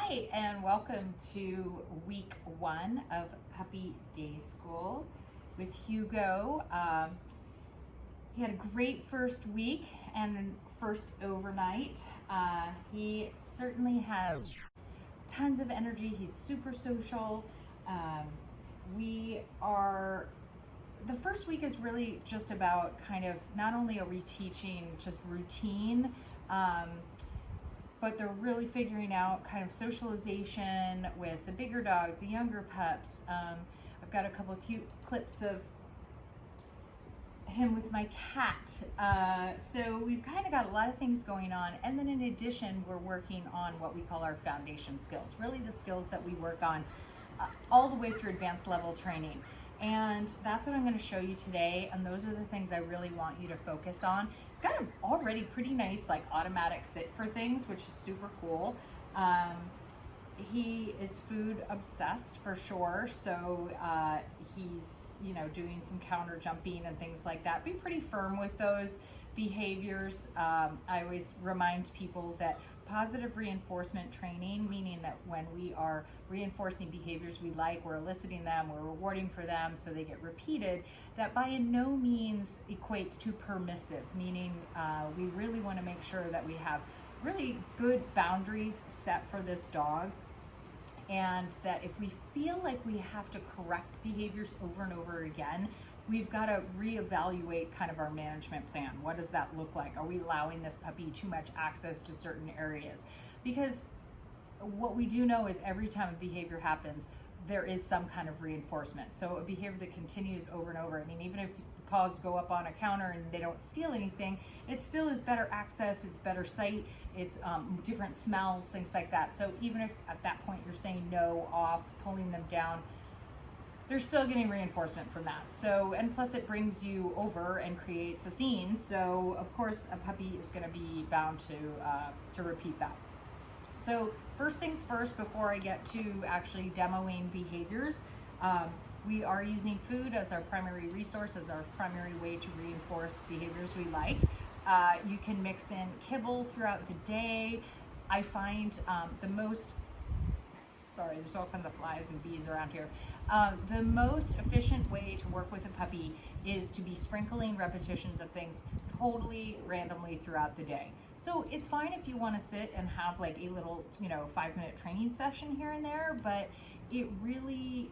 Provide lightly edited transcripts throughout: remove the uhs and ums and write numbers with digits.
Hi, and welcome to week 1 of Puppy Day School with Hugo. He had a great first week and first overnight. He certainly has tons of energy. He's super social. The first week is really just about kind of, not only are we teaching just routine, but they're really figuring out kind of socialization with the bigger dogs, the younger pups. I've got a couple of cute clips of him with my cat. So we've kind of got a lot of things going on. And then in addition, we're working on what we call our foundation skills, really the skills that we work on all the way through advanced level training. And that's what I'm going to show you today. And those are the things I really want you to focus on. It's got an already pretty nice like automatic sit for things, which is super cool. He is food obsessed for sure. So he's, doing some counter jumping and things like that. Be pretty firm with those behaviors. I always remind people that positive reinforcement training, meaning that when we are reinforcing behaviors we like, we're eliciting them, we're rewarding for them so they get repeated, that by no means equates to permissive, meaning we really want to make sure that we have really good boundaries set for this dog, and that if we feel like we have to correct behaviors over and over again, we've got to reevaluate kind of our management plan. What does that look like? Are we allowing this puppy too much access to certain areas? Because what we do know is every time a behavior happens, there is some kind of reinforcement. So a behavior that continues over and over, even if paws go up on a counter and they don't steal anything, it still is better access, it's better sight, it's different smells, things like that. So even if at that point you're saying no, off, pulling them down, they're still getting reinforcement from that. So, and plus it brings you over and creates a scene. So of course a puppy is going to be bound to repeat that. So first things first, before I get to actually demoing behaviors, we are using food as our primary resource, as our primary way to reinforce behaviors we like. You can mix in kibble throughout the day. I find there's all kinds of flies and bees around here. The most efficient way to work with a puppy is to be sprinkling repetitions of things totally randomly throughout the day. So it's fine if you want to sit and have like a little, 5-minute training session here and there, but it really,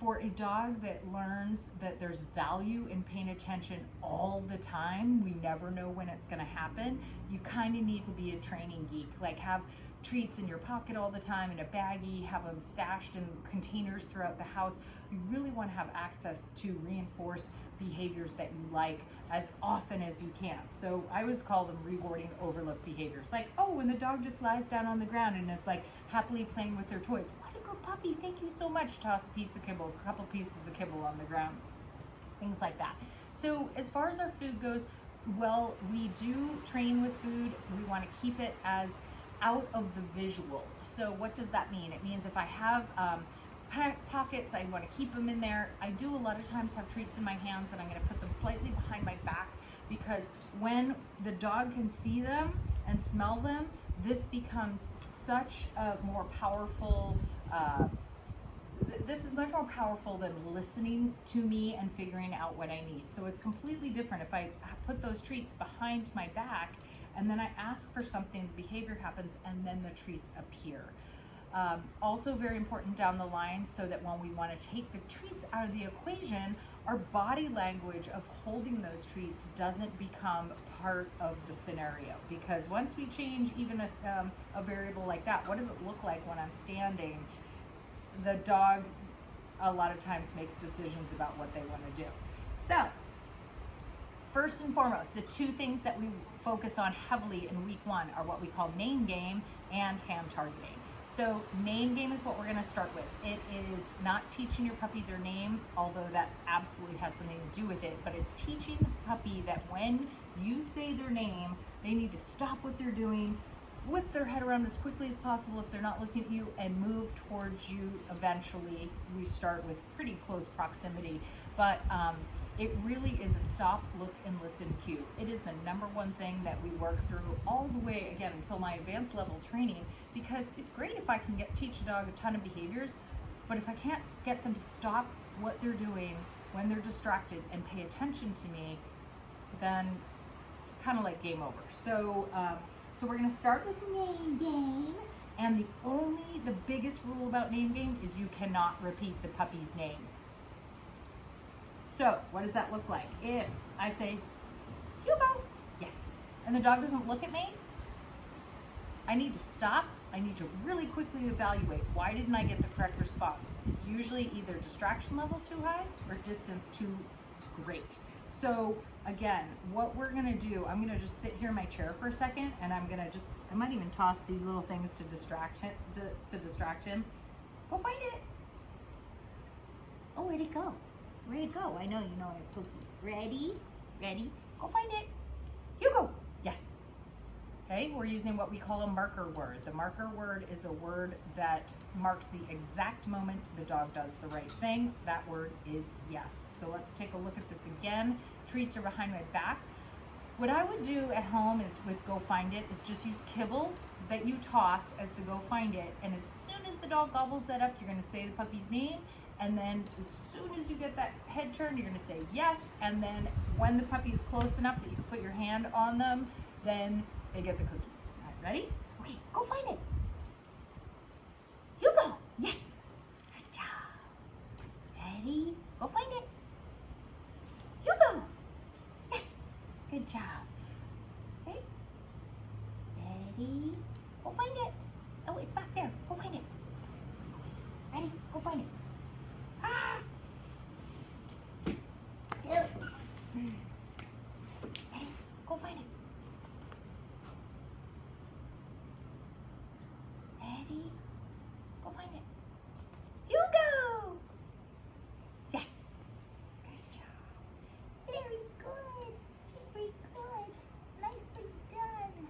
for a dog that learns that there's value in paying attention all the time, we never know when it's going to happen, you kind of need to be a training geek. Like have treats in your pocket all the time, in a baggie, have them stashed in containers throughout the house. You really want to have access to reinforce behaviors that you like as often as you can. So I always call them rewarding overlooked behaviors. Like, oh, when the dog just lies down on the ground and it's like happily playing with their toys. What a good puppy, thank you so much. Toss a piece of kibble, a couple pieces of kibble on the ground. Things like that. So as far as our food goes, well, we do train with food. We want to keep it as out of the visual. So what does that mean? It means if I have pockets, I want to keep them in there. I do a lot of times have treats in my hands, and I'm going to put them slightly behind my back, because when the dog can see them and smell them, this becomes such a more powerful, this is much more powerful than listening to me and figuring out what I need. So it's completely different if I put those treats behind my back and then I ask for something, the behavior happens, and then the treats appear. Also very important down the line, so that when we want to take the treats out of the equation, our body language of holding those treats doesn't become part of the scenario. Because once we change even a variable like that, what does it look like when I'm standing? The dog a lot of times makes decisions about what they want to do. So first and foremost, the two things that we focus on heavily in week 1 are what we call name game and hand targeting. So name game is what we're going to start with. It is not teaching your puppy their name, although that absolutely has something to do with it, but it's teaching the puppy that when you say their name, they need to stop what they're doing, whip their head around as quickly as possible if they're not looking at you, and move towards you eventually. We start with pretty close proximity, but it really is a stop, look, and listen cue. It is the number one thing that we work through all the way, again, until my advanced level training, because it's great if I can teach a dog a ton of behaviors, but if I can't get them to stop what they're doing when they're distracted and pay attention to me, then it's kind of like game over. So, so we're gonna start with name game, and the biggest rule about name game is you cannot repeat the puppy's name. So, what does that look like? If I say, Hugo, yes, and the dog doesn't look at me, I need to stop. I need to really quickly evaluate, why didn't I get the correct response? It's usually either distraction level too high or distance too great. So again, what we're gonna do, I'm gonna just sit here in my chair for a second, and I might even toss these little things to distract him. Go find it. Oh, where'd it go? Where'd it go? I know you know I have cookies. Ready? Ready? Go find it. Hugo. Yes. Okay, we're using what we call a marker word. The marker word is a word that marks the exact moment the dog does the right thing. That word is yes. So let's take a look at this again. Treats are behind my back. What I would do at home is with Go Find It is just use kibble that you toss as the Go Find It. And as soon as the dog gobbles that up, you're gonna say the puppy's name. And then as soon as you get that head turned, you're gonna say yes. And then when the puppy is close enough that you can put your hand on them, then they get the cookie. All right, ready? Okay, go find it. Hugo, yes. Good job. Ready? Go find it. Hugo, yes. Good job. Okay. Ready? Go find it. Oh, it's back there. Go find it. Ready? Go find it. Ah. Ready? Go find it. Ready? Go find it. Hugo! Yes! Good job. Very good. Very good. Nicely done.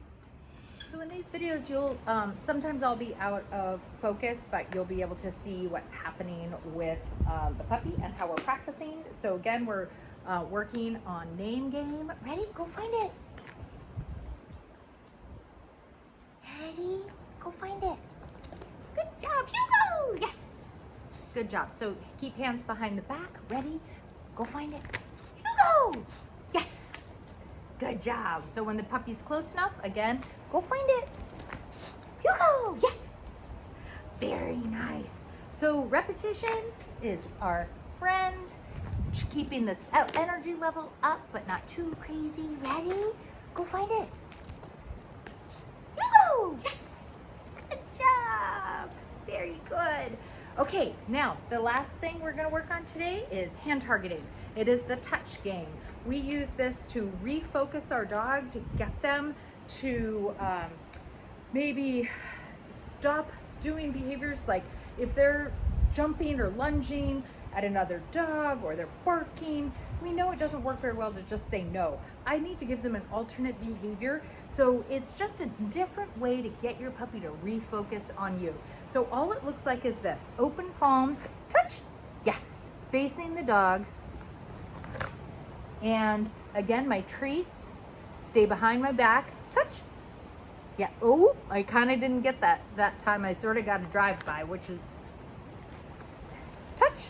So in these videos, you'll sometimes I'll be out of focus, but you'll be able to see what's happening with the puppy and how we're practicing. So again, we're working on name game. Ready? Go find it. Ready? Go find it. Good job, Hugo! Yes! Good job. So keep hands behind the back. Ready? Go find it. Hugo! Yes! Good job. So when the puppy's close enough, again, go find it. Hugo! Yes! Very nice. So repetition is our friend. Just keeping this energy level up, but not too crazy. Ready? Go find it. Hugo! Yes! Good job. Very good. Okay, now the last thing we're going to work on today is hand targeting. It is the touch game. We use this to refocus our dog, to get them to maybe stop doing behaviors like if they're jumping or lunging at another dog or they're barking. We know it doesn't work very well to just say no. I need to give them an alternate behavior. So it's just a different way to get your puppy to refocus on you. So all it looks like is this: open palm, touch, yes, facing the dog. And again, my treats stay behind my back, touch. Yeah, oh, I kind of didn't get that time. I sort of got a drive-by, which is touch.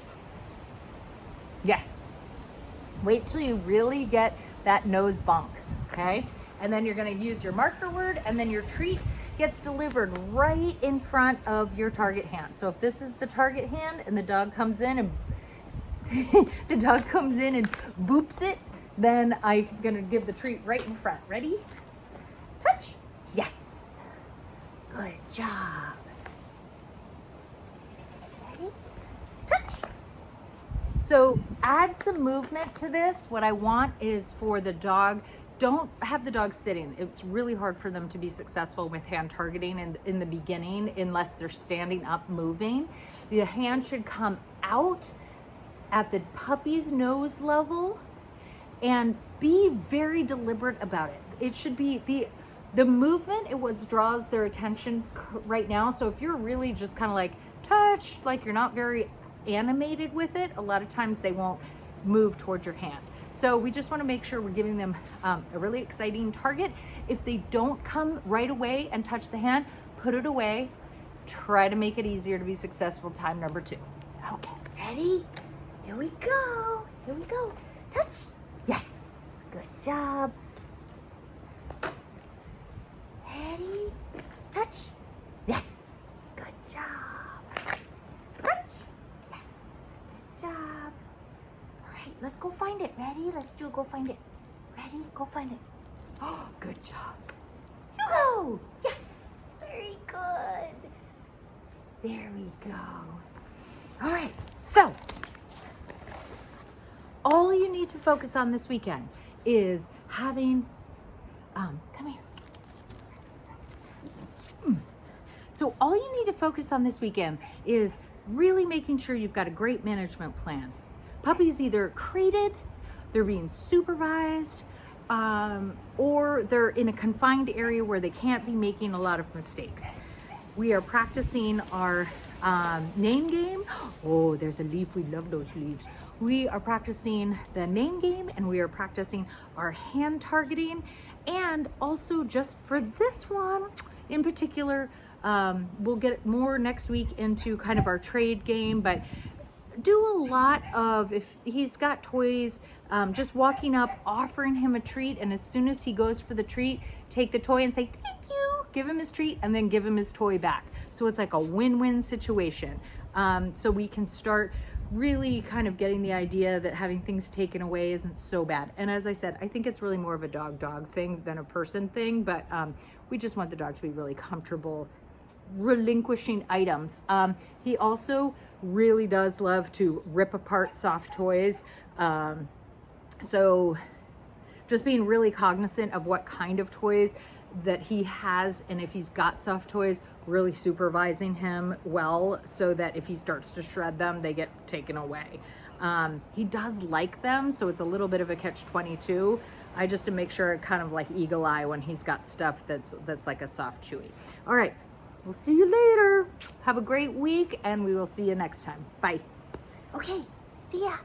Yes. Wait till you really get that nose bonk, okay? And then you're gonna use your marker word, and then your treat gets delivered right in front of your target hand. So if this is the target hand and the dog comes in and the dog comes in and boops it, then I'm gonna give the treat right in front. Ready? Touch. Yes. Good job. Ready? Touch. So add some movement to this. What I want is for the dog, don't have the dog sitting. It's really hard for them to be successful with hand targeting in the beginning unless they're standing up moving. The hand should come out at the puppy's nose level and be very deliberate about it. It should be the movement, draws their attention right now. So if you're really just kind of like touch, like you're not very animated with it, a lot of times they won't move towards your hand. So we just want to make sure we're giving them a really exciting target. If they don't come right away and touch the hand, put it away. Try to make it easier to be successful. Time number 2. Okay, ready? Here we go. Here we go. Touch. Yes. Good job. Ready? Touch. Yes. Good job. Touch. Yes. Good job. All right, let's go find it. Ready? Let's do it. Go find it. Ready? Go find it. Oh, good job. Hugo. Yes. Very good. There we go. All right, so all you need to focus on this weekend is having, come here. So all you need to focus on this weekend is really making sure you've got a great management plan. Puppies either crated, they're being supervised, or they're in a confined area where they can't be making a lot of mistakes. We are practicing our name game. Oh, there's a leaf. We love those leaves. We are practicing the name game, and we are practicing our hand targeting. And also, just for this one in particular, we'll get more next week into kind of our trade game, but do a lot of, if he's got toys, just walking up, offering him a treat, and as soon as he goes for the treat, take the toy and say, thank you, give him his treat, and then give him his toy back. So it's like a win-win situation. So we can start really kind of getting the idea that having things taken away isn't so bad. And as I said, I think it's really more of a dog-dog thing than a person thing, but we just want the dog to be really comfortable relinquishing items. He also really does love to rip apart soft toys. So just being really cognizant of what kind of toys that he has, and if he's got soft toys, really supervising him well so that if he starts to shred them, they get taken away. He does like them, so it's a little bit of a catch-22. I just to make sure, kind of like eagle eye when he's got stuff that's like a soft chewy. All right, we'll see you later. Have a great week, and we will see you next time. Bye. Okay, see ya.